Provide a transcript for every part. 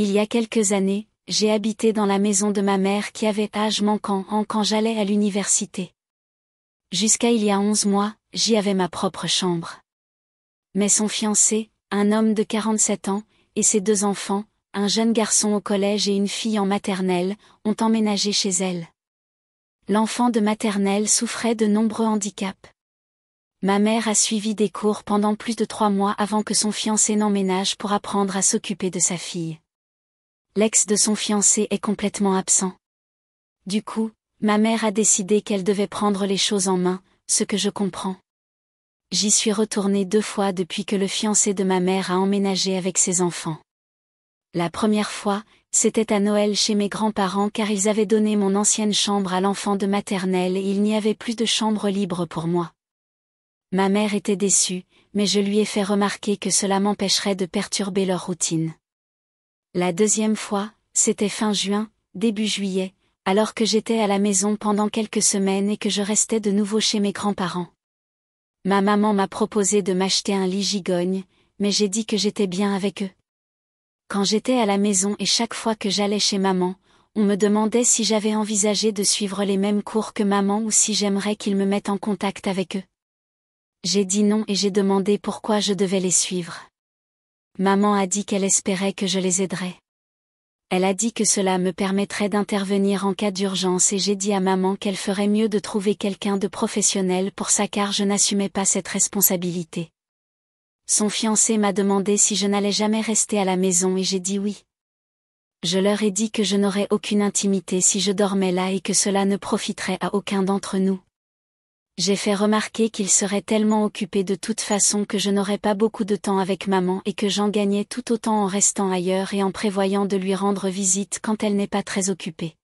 Il y a quelques années, j'ai habité dans la maison de ma mère qui avait âge manquant quand j'allais à l'université. Jusqu'à il y a 11 mois, j'y avais ma propre chambre. Mais son fiancé, un homme de 47 ans, et ses 2 enfants, un jeune garçon au collège et une fille en maternelle, ont emménagé chez elle. L'enfant de maternelle souffrait de nombreux handicaps. Ma mère a suivi des cours pendant plus de 3 mois avant que son fiancé n'emménage pour apprendre à s'occuper de sa fille. L'ex de son fiancé est complètement absent. Du coup, ma mère a décidé qu'elle devait prendre les choses en main, ce que je comprends. J'y suis retournée 2 fois depuis que le fiancé de ma mère a emménagé avec ses enfants. La première fois, c'était à Noël chez mes grands-parents car ils avaient donné mon ancienne chambre à l'enfant de maternelle et il n'y avait plus de chambre libre pour moi. Ma mère était déçue, mais je lui ai fait remarquer que cela m'empêcherait de perturber leur routine. La deuxième fois, c'était fin juin, début juillet, alors que j'étais à la maison pendant quelques semaines et que je restais de nouveau chez mes grands-parents. Ma maman m'a proposé de m'acheter un lit gigogne, mais j'ai dit que j'étais bien avec eux. Quand j'étais à la maison et chaque fois que j'allais chez maman, on me demandait si j'avais envisagé de suivre les mêmes cours que maman ou si j'aimerais qu'ils me mettent en contact avec eux. J'ai dit non et j'ai demandé pourquoi je devais les suivre. Maman a dit qu'elle espérait que je les aiderais. Elle a dit que cela me permettrait d'intervenir en cas d'urgence et j'ai dit à maman qu'elle ferait mieux de trouver quelqu'un de professionnel pour ça car je n'assumais pas cette responsabilité. Son fiancé m'a demandé si je n'allais jamais rester à la maison et j'ai dit oui. Je leur ai dit que je n'aurais aucune intimité si je dormais là et que cela ne profiterait à aucun d'entre nous. J'ai fait remarquer qu'il serait tellement occupé de toute façon que je n'aurais pas beaucoup de temps avec maman et que j'en gagnais tout autant en restant ailleurs et en prévoyant de lui rendre visite quand elle n'est pas très occupée.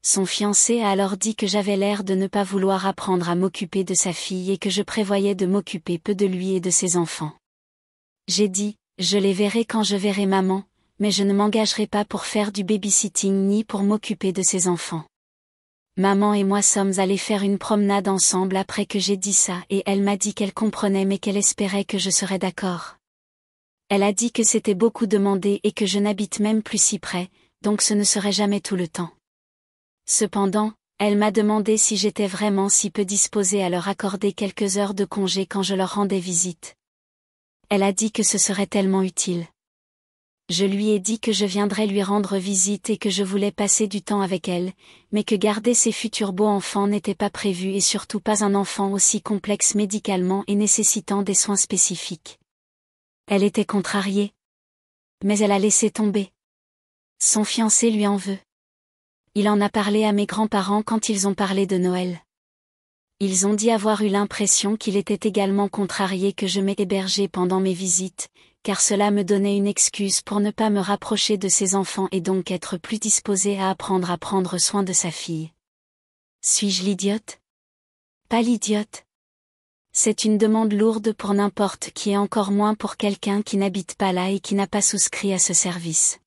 Son fiancé a alors dit que j'avais l'air de ne pas vouloir apprendre à m'occuper de sa fille et que je prévoyais de m'occuper peu de lui et de ses enfants. J'ai dit, je les verrai quand je verrai maman, mais je ne m'engagerai pas pour faire du babysitting ni pour m'occuper de ses enfants. Maman et moi sommes allés faire une promenade ensemble après que j'ai dit ça et elle m'a dit qu'elle comprenait mais qu'elle espérait que je serais d'accord. Elle a dit que c'était beaucoup demandé et que je n'habite même plus si près, donc ce ne serait jamais tout le temps. Cependant, elle m'a demandé si j'étais vraiment si peu disposée à leur accorder quelques heures de congé quand je leur rendais visite. Elle a dit que ce serait tellement utile. Je lui ai dit que je viendrais lui rendre visite et que je voulais passer du temps avec elle, mais que garder ses futurs beaux-enfants n'était pas prévu et surtout pas un enfant aussi complexe médicalement et nécessitant des soins spécifiques. Elle était contrariée. Mais elle a laissé tomber. Son fiancé lui en veut. Il en a parlé à mes grands-parents quand ils ont parlé de Noël. Ils ont dit avoir eu l'impression qu'il était également contrarié que je m'ai hébergé pendant mes visites, car cela me donnait une excuse pour ne pas me rapprocher de ses enfants et donc être plus disposé à apprendre à prendre soin de sa fille. Suis-je l'idiote? Pas l'idiote. C'est une demande lourde pour n'importe qui et encore moins pour quelqu'un qui n'habite pas là et qui n'a pas souscrit à ce service.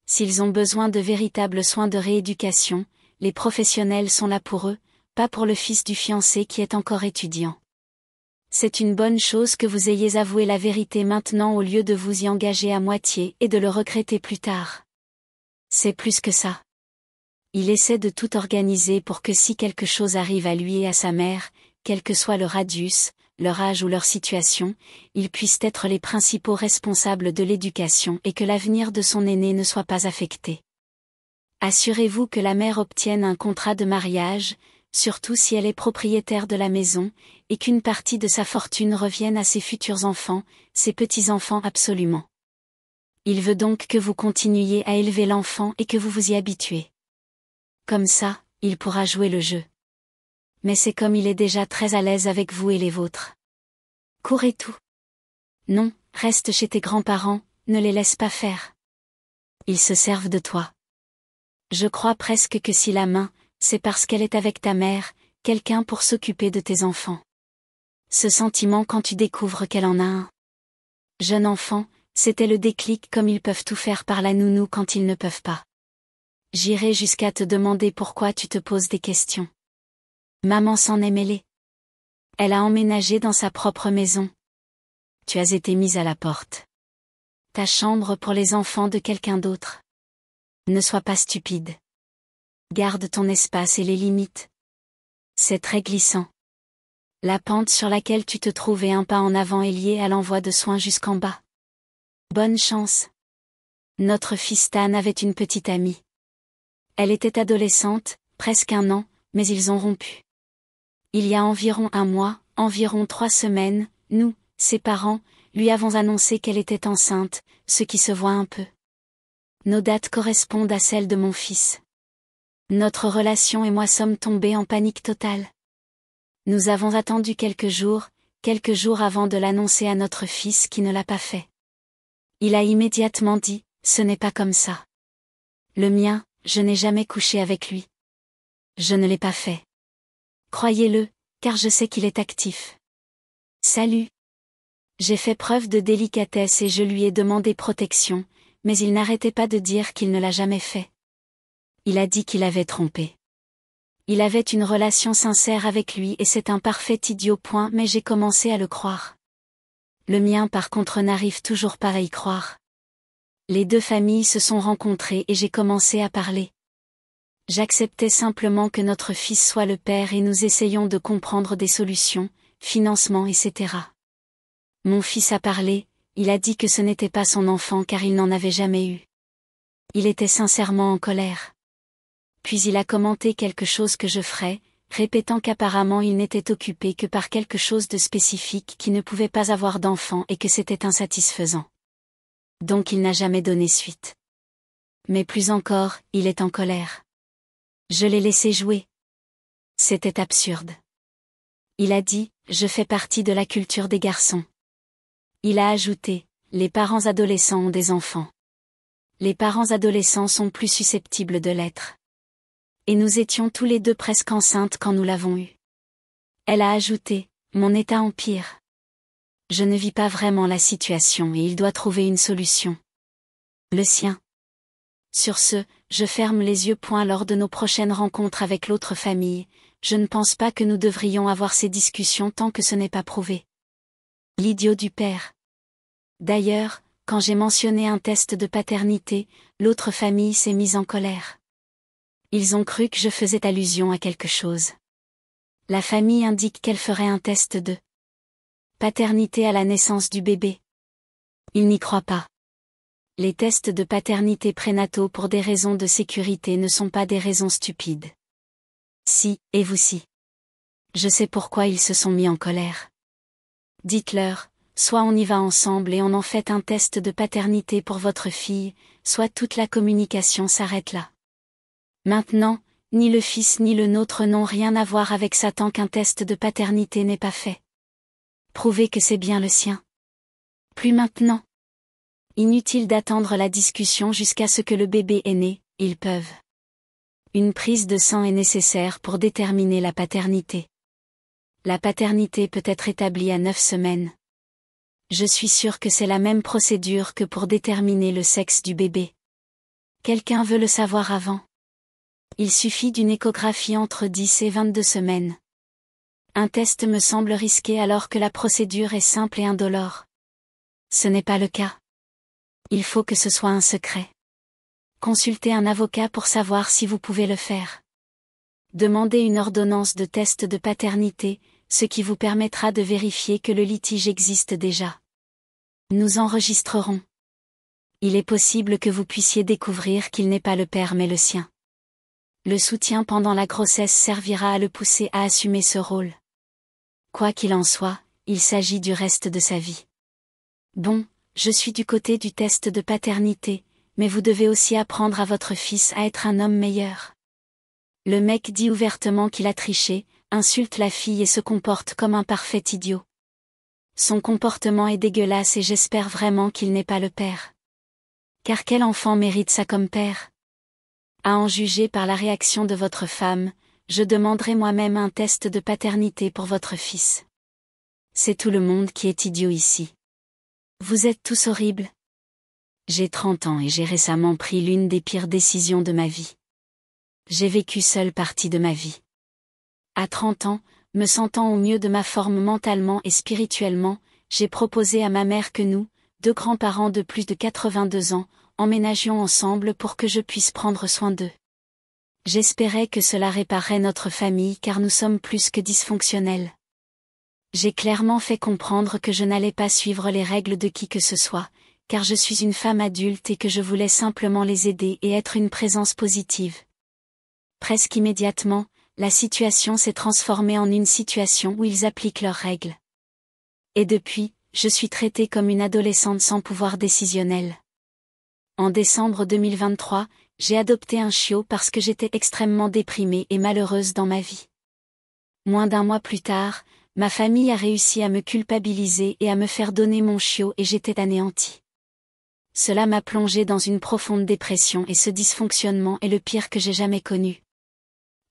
S'ils ont besoin de véritables soins de rééducation, les professionnels sont là pour eux, pas pour le fils du fiancé qui est encore étudiant. C'est une bonne chose que vous ayez avoué la vérité maintenant au lieu de vous y engager à moitié et de le regretter plus tard. C'est plus que ça. Il essaie de tout organiser pour que si quelque chose arrive à lui et à sa mère, quel que soit leur radius, leur âge ou leur situation, ils puissent être les principaux responsables de l'éducation et que l'avenir de son aîné ne soit pas affecté. Assurez-vous que la mère obtienne un contrat de mariage, surtout si elle est propriétaire de la maison, et qu'une partie de sa fortune revienne à ses futurs enfants, ses petits-enfants absolument. Il veut donc que vous continuiez à élever l'enfant et que vous vous y habituez. Comme ça, il pourra jouer le jeu. Mais c'est comme il est déjà très à l'aise avec vous et les vôtres. Courez tout. Non, reste chez tes grands-parents, ne les laisse pas faire. Ils se servent de toi. Je crois presque que si la main, c'est parce qu'elle est avec ta mère, quelqu'un pour s'occuper de tes enfants. Ce sentiment quand tu découvres qu'elle en a un. Jeune enfant, c'était le déclic comme ils peuvent tout faire par la nounou quand ils ne peuvent pas. J'irai jusqu'à te demander pourquoi tu te poses des questions. Maman s'en est mêlée. Elle a emménagé dans sa propre maison. Tu as été mise à la porte. ta chambre pour les enfants de quelqu'un d'autre. Ne sois pas stupide. Garde ton espace et les limites. C'est très glissant. La pente sur laquelle tu te trouves et un pas en avant est liée à l'envoi de soins jusqu'en bas. Bonne chance. Notre fils Stan avait une petite amie. Elle était adolescente, presque 1 an, mais ils ont rompu. Il y a environ 1 mois, environ 3 semaines, nous, ses parents, lui avons annoncé qu'elle était enceinte, ce qui se voit un peu. Nos dates correspondent à celles de mon fils. Notre relation et moi sommes tombés en panique totale. Nous avons attendu quelques jours avant de l'annoncer à notre fils qui ne l'a pas fait. Il a immédiatement dit, ce n'est pas comme ça. Le mien, je n'ai jamais couché avec lui. Je ne l'ai pas fait. Croyez-le, car je sais qu'il est actif. Salut. J'ai fait preuve de délicatesse et je lui ai demandé protection, mais il n'arrêtait pas de dire qu'il ne l'a jamais fait. Il a dit qu'il avait trompé. Il avait une relation sincère avec lui et c'est un parfait idiot. Mais j'ai commencé à le croire. Le mien par contre n'arrive toujours pas à y croire. Les 2 familles se sont rencontrées et j'ai commencé à parler. J'acceptais simplement que notre fils soit le père et nous essayons de comprendre des solutions, financement etc. Mon fils a parlé, il a dit que ce n'était pas son enfant car il n'en avait jamais eu. Il était sincèrement en colère. Puis il a commenté quelque chose que je ferais, répétant qu'apparemment il n'était occupé que par quelque chose de spécifique qui ne pouvait pas avoir d'enfant et que c'était insatisfaisant. Donc il n'a jamais donné suite. Mais plus encore, il est en colère. Je l'ai laissé jouer. C'était absurde. Il a dit, je fais partie de la culture des garçons. Il a ajouté, les parents adolescents ont des enfants. Les parents adolescents sont plus susceptibles de l'être. Et nous étions tous les 2 presque enceintes quand nous l'avons eu. Elle a ajouté, mon état empire. Je ne vis pas vraiment la situation et il doit trouver une solution. Le sien. Sur ce, je ferme les yeux. Lors de nos prochaines rencontres avec l'autre famille, je ne pense pas que nous devrions avoir ces discussions tant que ce n'est pas prouvé. L'idiot du père. D'ailleurs, quand j'ai mentionné un test de paternité, l'autre famille s'est mise en colère. Ils ont cru que je faisais allusion à quelque chose. La famille indique qu'elle ferait un test de paternité à la naissance du bébé. Ils n'y croient pas. Les tests de paternité prénataux pour des raisons de sécurité ne sont pas des raisons stupides. Si, et vous si. Je sais pourquoi ils se sont mis en colère. Dites-leur, soit on y va ensemble et on en fait un test de paternité pour votre fille, soit toute la communication s'arrête là. Maintenant, ni le fils ni le nôtre n'ont rien à voir avec ça tant qu'un test de paternité n'est pas fait. Prouvez que c'est bien le sien. Plus maintenant. Inutile d'attendre la discussion jusqu'à ce que le bébé est né, ils peuvent. Une prise de sang est nécessaire pour déterminer la paternité. La paternité peut être établie à 9 semaines. Je suis sûre que c'est la même procédure que pour déterminer le sexe du bébé. Quelqu'un veut le savoir avant? Il suffit d'une échographie entre 10 et 22 semaines. Un test me semble risqué alors que la procédure est simple et indolore. Ce n'est pas le cas. Il faut que ce soit un secret. Consultez un avocat pour savoir si vous pouvez le faire. Demandez une ordonnance de test de paternité, ce qui vous permettra de vérifier que le litige existe déjà. Nous enregistrerons. Il est possible que vous puissiez découvrir qu'il n'est pas le père mais le sien. Le soutien pendant la grossesse servira à le pousser à assumer ce rôle. Quoi qu'il en soit, il s'agit du reste de sa vie. Bon, je suis du côté du test de paternité, mais vous devez aussi apprendre à votre fils à être un homme meilleur. Le mec dit ouvertement qu'il a triché, insulte la fille et se comporte comme un parfait idiot. Son comportement est dégueulasse et j'espère vraiment qu'il n'est pas le père. Car quel enfant mérite ça comme père? À en juger par la réaction de votre femme, je demanderai moi-même un test de paternité pour votre fils. C'est tout le monde qui est idiot ici. Vous êtes tous horribles. J'ai 30 ans et j'ai récemment pris l'une des pires décisions de ma vie. J'ai vécu seule partie de ma vie. À 30 ans, me sentant au mieux de ma forme mentalement et spirituellement, j'ai proposé à ma mère que nous 2 grands-parents de plus de 82 ans, emménagions ensemble pour que je puisse prendre soin d'eux. J'espérais que cela réparerait notre famille car nous sommes plus que dysfonctionnels. J'ai clairement fait comprendre que je n'allais pas suivre les règles de qui que ce soit, car je suis une femme adulte et que je voulais simplement les aider et être une présence positive. Presque immédiatement, la situation s'est transformée en une situation où ils appliquent leurs règles. Et depuis, je suis traitée comme une adolescente sans pouvoir décisionnel. En décembre 2023, j'ai adopté un chiot parce que j'étais extrêmement déprimée et malheureuse dans ma vie. Moins d'un mois plus tard, ma famille a réussi à me culpabiliser et à me faire donner mon chiot et j'étais anéantie. Cela m'a plongée dans une profonde dépression et ce dysfonctionnement est le pire que j'ai jamais connu.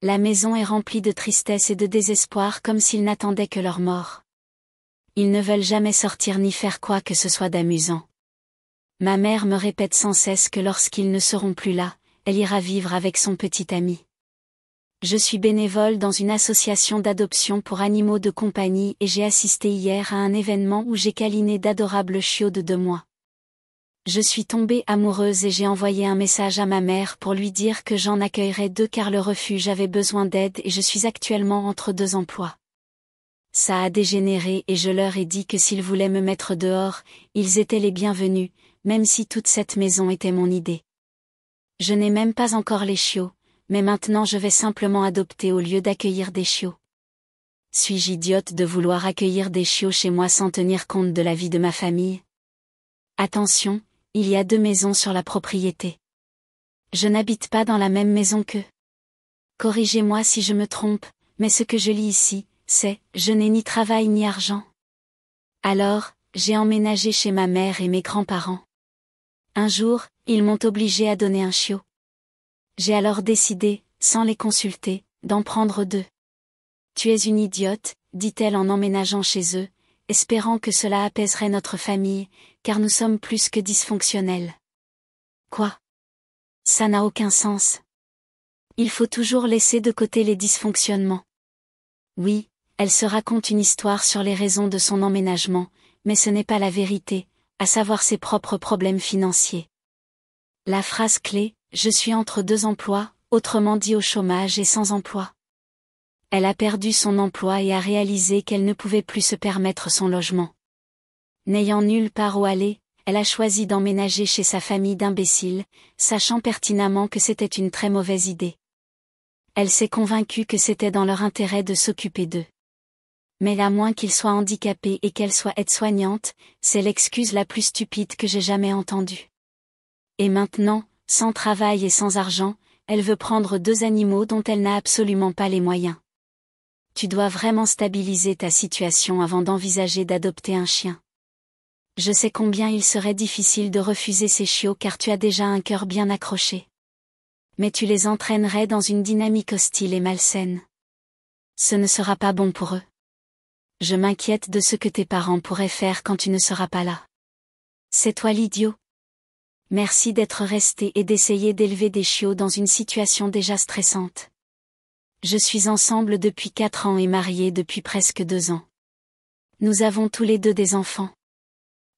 La maison est remplie de tristesse et de désespoir comme s'ils n'attendaient que leur mort. Ils ne veulent jamais sortir ni faire quoi que ce soit d'amusant. Ma mère me répète sans cesse que lorsqu'ils ne seront plus là, elle ira vivre avec son petit ami. Je suis bénévole dans une association d'adoption pour animaux de compagnie et j'ai assisté hier à un événement où j'ai câliné d'adorables chiots de 2 mois. Je suis tombée amoureuse et j'ai envoyé un message à ma mère pour lui dire que j'en accueillerais 2 car le refuge avait besoin d'aide et je suis actuellement entre 2 emplois. Ça a dégénéré et je leur ai dit que s'ils voulaient me mettre dehors, ils étaient les bienvenus, même si toute cette maison était mon idée. Je n'ai même pas encore les chiots, mais maintenant je vais simplement adopter au lieu d'accueillir des chiots. Suis-je idiote de vouloir accueillir des chiots chez moi sans tenir compte de la vie de ma famille? Attention, il y a 2 maisons sur la propriété. Je n'habite pas dans la même maison qu'eux. Corrigez-moi si je me trompe, mais ce que je lis ici, c'est « Je n'ai ni travail ni argent ». Alors, j'ai emménagé chez ma mère et mes grands-parents. Un jour, ils m'ont obligé à donner un chiot. J'ai alors décidé, sans les consulter, d'en prendre 2. Tu es une idiote, dit-elle en emménageant chez eux, espérant que cela apaiserait notre famille, car nous sommes plus que dysfonctionnels. Quoi? Ça n'a aucun sens. Il faut toujours laisser de côté les dysfonctionnements. Oui, elle se raconte une histoire sur les raisons de son emménagement, mais ce n'est pas la vérité, à savoir ses propres problèmes financiers. La phrase clé, je suis entre 2 emplois, autrement dit au chômage et sans emploi. Elle a perdu son emploi et a réalisé qu'elle ne pouvait plus se permettre son logement. N'ayant nulle part où aller, elle a choisi d'emménager chez sa famille d'imbéciles, sachant pertinemment que c'était une très mauvaise idée. Elle s'est convaincue que c'était dans leur intérêt de s'occuper d'eux. Mais à moins qu'ils soient handicapés et qu'elle soit aide-soignante, c'est l'excuse la plus stupide que j'ai jamais entendue. Et maintenant, sans travail et sans argent, elle veut prendre 2 animaux dont elle n'a absolument pas les moyens. Tu dois vraiment stabiliser ta situation avant d'envisager d'adopter un chien. Je sais combien il serait difficile de refuser ces chiots car tu as déjà un cœur bien accroché. Mais tu les entraînerais dans une dynamique hostile et malsaine. Ce ne sera pas bon pour eux. Je m'inquiète de ce que tes parents pourraient faire quand tu ne seras pas là. C'est toi l'idiot. Merci d'être resté et d'essayer d'élever des chiots dans une situation déjà stressante. Je suis ensemble depuis 4 ans et mariée depuis presque 2 ans. Nous avons tous les 2 des enfants.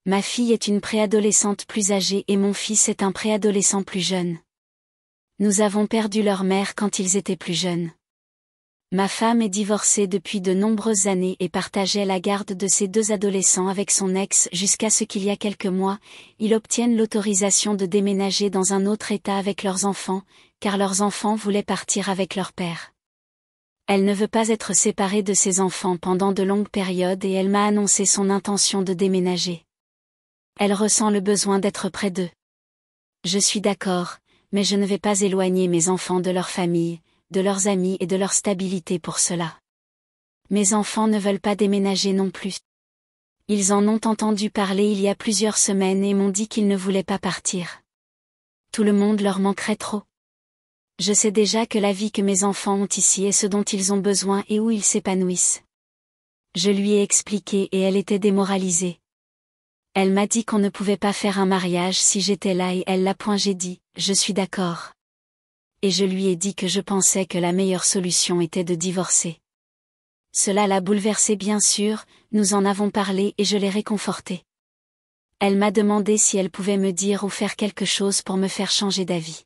Ma fille est une préadolescente plus âgée et mon fils est un préadolescent plus jeune. Nous avons perdu leur mère quand ils étaient plus jeunes. Ma femme est divorcée depuis de nombreuses années et partageait la garde de ces 2 adolescents avec son ex jusqu'à ce qu'il y a quelques mois, ils obtiennent l'autorisation de déménager dans un autre état avec leurs enfants, car leurs enfants voulaient partir avec leur père. Elle ne veut pas être séparée de ses enfants pendant de longues périodes et elle m'a annoncé son intention de déménager. Elle ressent le besoin d'être près d'eux. Je suis d'accord, mais je ne vais pas éloigner mes enfants de leur famille, de leurs amis et de leur stabilité pour cela. Mes enfants ne veulent pas déménager non plus. Ils en ont entendu parler il y a plusieurs semaines et m'ont dit qu'ils ne voulaient pas partir. Tout le monde leur manquerait trop. Je sais déjà que la vie que mes enfants ont ici est ce dont ils ont besoin et où ils s'épanouissent. Je lui ai expliqué et elle était démoralisée. Elle m'a dit qu'on ne pouvait pas faire un mariage si j'étais là et elle l'a point. J'ai dit, je suis d'accord. Et je lui ai dit que je pensais que la meilleure solution était de divorcer. Cela l'a bouleversée bien sûr, nous en avons parlé et je l'ai réconfortée. Elle m'a demandé si elle pouvait me dire ou faire quelque chose pour me faire changer d'avis.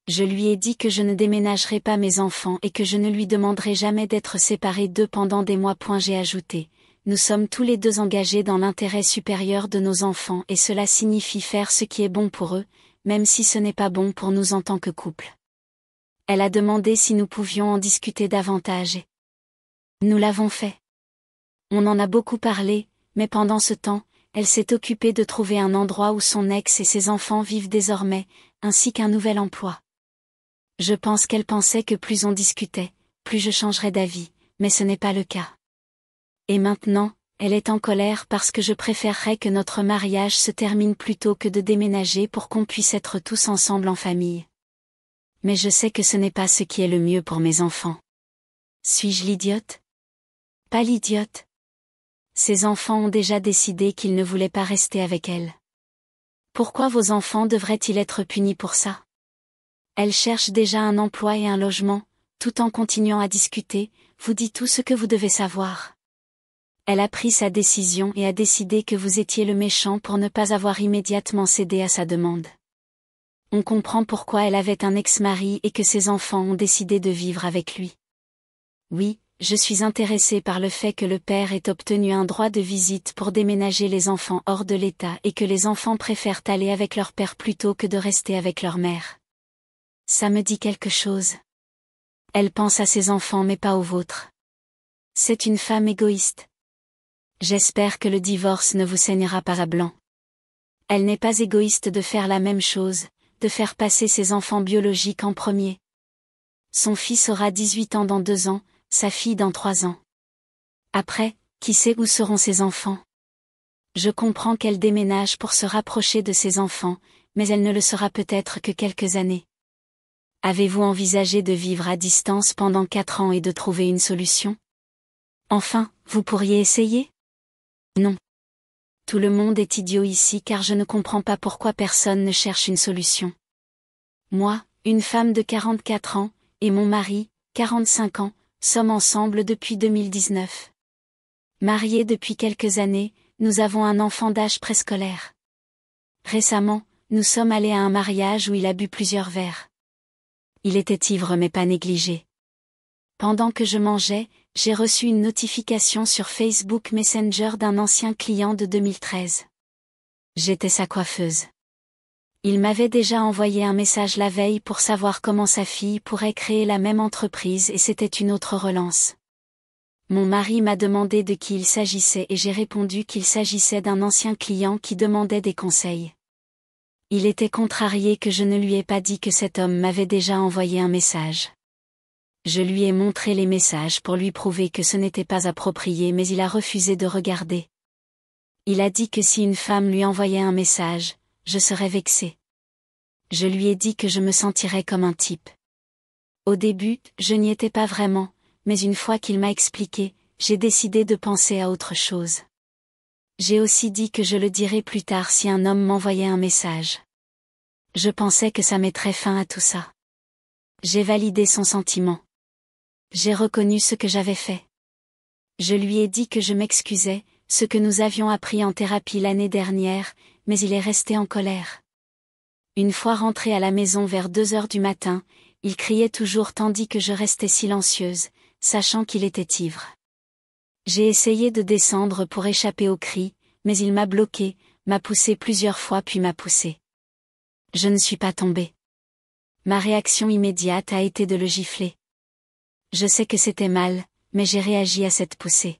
Je lui ai dit que je ne déménagerai pas mes enfants et que je ne lui demanderai jamais d'être séparés d'eux pendant des mois. J'ai ajouté: nous sommes tous les deux engagés dans l'intérêt supérieur de nos enfants et cela signifie faire ce qui est bon pour eux, même si ce n'est pas bon pour nous en tant que couple. Elle a demandé si nous pouvions en discuter davantage et nous l'avons fait. On en a beaucoup parlé, mais pendant ce temps, elle s'est occupée de trouver un endroit où son ex et ses enfants vivent désormais, ainsi qu'un nouvel emploi. Je pense qu'elle pensait que plus on discutait, plus je changerais d'avis, mais ce n'est pas le cas. Et maintenant, elle est en colère parce que je préférerais que notre mariage se termine plutôt que de déménager pour qu'on puisse être tous ensemble en famille. Mais je sais que ce n'est pas ce qui est le mieux pour mes enfants. Suis-je l'idiote? Pas l'idiote. Ses enfants ont déjà décidé qu'ils ne voulaient pas rester avec elle. Pourquoi vos enfants devraient-ils être punis pour ça? Elle cherche déjà un emploi et un logement, tout en continuant à discuter, vous dit tout ce que vous devez savoir. Elle a pris sa décision et a décidé que vous étiez le méchant pour ne pas avoir immédiatement cédé à sa demande. On comprend pourquoi elle avait un ex-mari et que ses enfants ont décidé de vivre avec lui. Oui, je suis intéressée par le fait que le père ait obtenu un droit de visite pour déménager les enfants hors de l'État et que les enfants préfèrent aller avec leur père plutôt que de rester avec leur mère. Ça me dit quelque chose. Elle pense à ses enfants mais pas aux vôtres. C'est une femme égoïste. J'espère que le divorce ne vous saignera pas à blanc. Elle n'est pas égoïste de faire la même chose, de faire passer ses enfants biologiques en premier. Son fils aura 18 ans dans 2 ans, sa fille dans 3 ans. Après, qui sait où seront ses enfants? Je comprends qu'elle déménage pour se rapprocher de ses enfants, mais elle ne le sera peut-être que quelques années. Avez-vous envisagé de vivre à distance pendant 4 ans et de trouver une solution? Enfin, vous pourriez essayer? Non. Tout le monde est idiot ici car je ne comprends pas pourquoi personne ne cherche une solution. Moi, une femme de 44 ans, et mon mari, 45 ans, sommes ensemble depuis 2019. Mariés depuis quelques années, nous avons un enfant d'âge préscolaire. Récemment, nous sommes allés à un mariage où il a bu plusieurs verres. Il était ivre mais pas négligé. Pendant que je mangeais, j'ai reçu une notification sur Facebook Messenger d'un ancien client de 2013. J'étais sa coiffeuse. Il m'avait déjà envoyé un message la veille pour savoir comment sa fille pourrait créer la même entreprise et c'était une autre relance. Mon mari m'a demandé de qui il s'agissait et j'ai répondu qu'il s'agissait d'un ancien client qui demandait des conseils. Il était contrarié que je ne lui ai pas dit que cet homme m'avait déjà envoyé un message. Je lui ai montré les messages pour lui prouver que ce n'était pas approprié mais il a refusé de regarder. Il a dit que si une femme lui envoyait un message, je serais vexée. Je lui ai dit que je me sentirais comme un type. Au début, je n'y étais pas vraiment, mais une fois qu'il m'a expliqué, j'ai décidé de penser à autre chose. J'ai aussi dit que je le dirais plus tard si un homme m'envoyait un message. Je pensais que ça mettrait fin à tout ça. J'ai validé son sentiment. J'ai reconnu ce que j'avais fait. Je lui ai dit que je m'excusais, ce que nous avions appris en thérapie l'année dernière, mais il est resté en colère. Une fois rentré à la maison vers 2 heures du matin, il criait toujours tandis que je restais silencieuse, sachant qu'il était ivre. J'ai essayé de descendre pour échapper aux cris, mais il m'a bloqué, m'a poussé plusieurs fois puis m'a poussé. Je ne suis pas tombée. Ma réaction immédiate a été de le gifler. Je sais que c'était mal, mais j'ai réagi à cette poussée.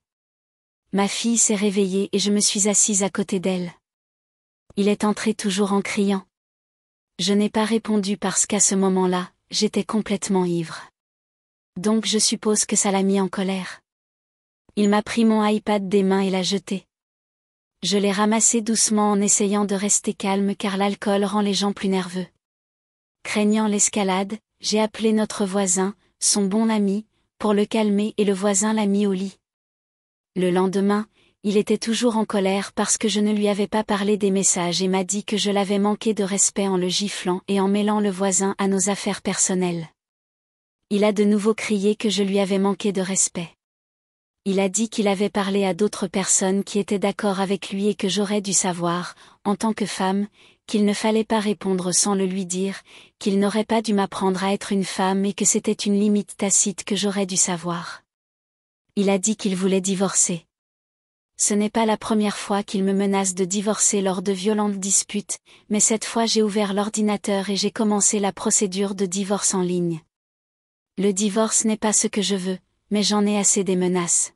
Ma fille s'est réveillée et je me suis assise à côté d'elle. Il est entré toujours en criant. Je n'ai pas répondu parce qu'à ce moment-là, j'étais complètement ivre. Donc je suppose que ça l'a mis en colère. Il m'a pris mon iPad des mains et l'a jeté. Je l'ai ramassé doucement en essayant de rester calme car l'alcool rend les gens plus nerveux. Craignant l'escalade, j'ai appelé notre voisin, son bon ami, pour le calmer et le voisin l'a mis au lit. Le lendemain, il était toujours en colère parce que je ne lui avais pas parlé des messages et m'a dit que je l'avais manqué de respect en le giflant et en mêlant le voisin à nos affaires personnelles. Il a de nouveau crié que je lui avais manqué de respect. Il a dit qu'il avait parlé à d'autres personnes qui étaient d'accord avec lui et que j'aurais dû savoir, en tant que femme, qu'il ne fallait pas répondre sans le lui dire, qu'il n'aurait pas dû m'apprendre à être une femme et que c'était une limite tacite que j'aurais dû savoir. Il a dit qu'il voulait divorcer. Ce n'est pas la première fois qu'il me menace de divorcer lors de violentes disputes, mais cette fois j'ai ouvert l'ordinateur et j'ai commencé la procédure de divorce en ligne. Le divorce n'est pas ce que je veux, mais j'en ai assez des menaces.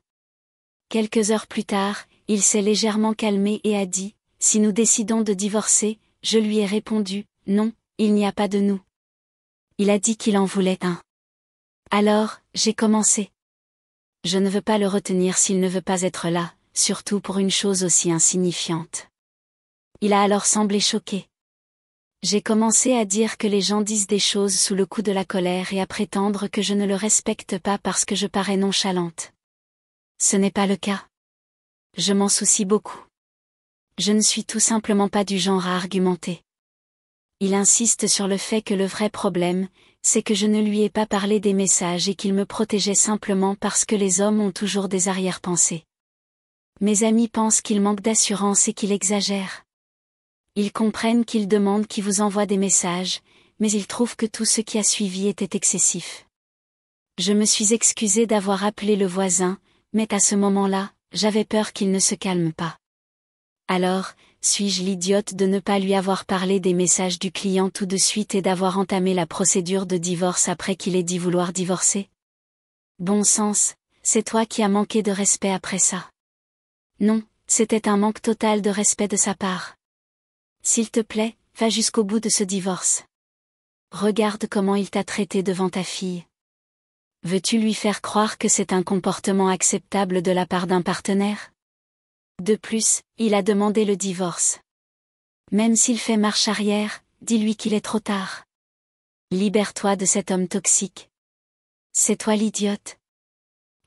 Quelques heures plus tard, il s'est légèrement calmé et a dit, « Si nous décidons de divorcer », je lui ai répondu, « Non, il n'y a pas de nous ». Il a dit qu'il en voulait un. Alors, j'ai commencé. Je ne veux pas le retenir s'il ne veut pas être là, surtout pour une chose aussi insignifiante. Il a alors semblé choqué. J'ai commencé à dire que les gens disent des choses sous le coup de la colère et à prétendre que je ne le respecte pas parce que je parais nonchalante. Ce n'est pas le cas. Je m'en soucie beaucoup. Je ne suis tout simplement pas du genre à argumenter. Il insiste sur le fait que le vrai problème, c'est que je ne lui ai pas parlé des messages et qu'il me protégeait simplement parce que les hommes ont toujours des arrière-pensées. Mes amis pensent qu'il manque d'assurance et qu'il exagère. Ils comprennent qu'il demande qui vous envoie des messages, mais ils trouvent que tout ce qui a suivi était excessif. Je me suis excusée d'avoir appelé le voisin, mais à ce moment-là, j'avais peur qu'il ne se calme pas. Alors, suis-je l'idiote de ne pas lui avoir parlé des messages du client tout de suite et d'avoir entamé la procédure de divorce après qu'il ait dit vouloir divorcer? Bon sens, c'est toi qui as manqué de respect après ça. Non, c'était un manque total de respect de sa part. S'il te plaît, va jusqu'au bout de ce divorce. Regarde comment il t'a traité devant ta fille. Veux-tu lui faire croire que c'est un comportement acceptable de la part d'un partenaire? De plus, il a demandé le divorce. Même s'il fait marche arrière, dis-lui qu'il est trop tard. Libère-toi de cet homme toxique. C'est toi l'idiote.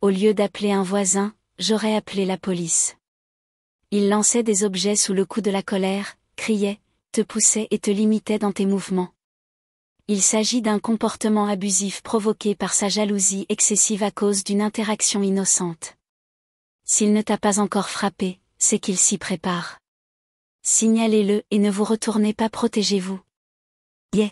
Au lieu d'appeler un voisin, j'aurais appelé la police. Il lançait des objets sous le coup de la colère, criait, te poussait et te limitait dans tes mouvements. Il s'agit d'un comportement abusif provoqué par sa jalousie excessive à cause d'une interaction innocente. S'il ne t'a pas encore frappé, c'est qu'il s'y prépare. Signalez-le et ne vous retournez pas, protégez-vous. Yeah.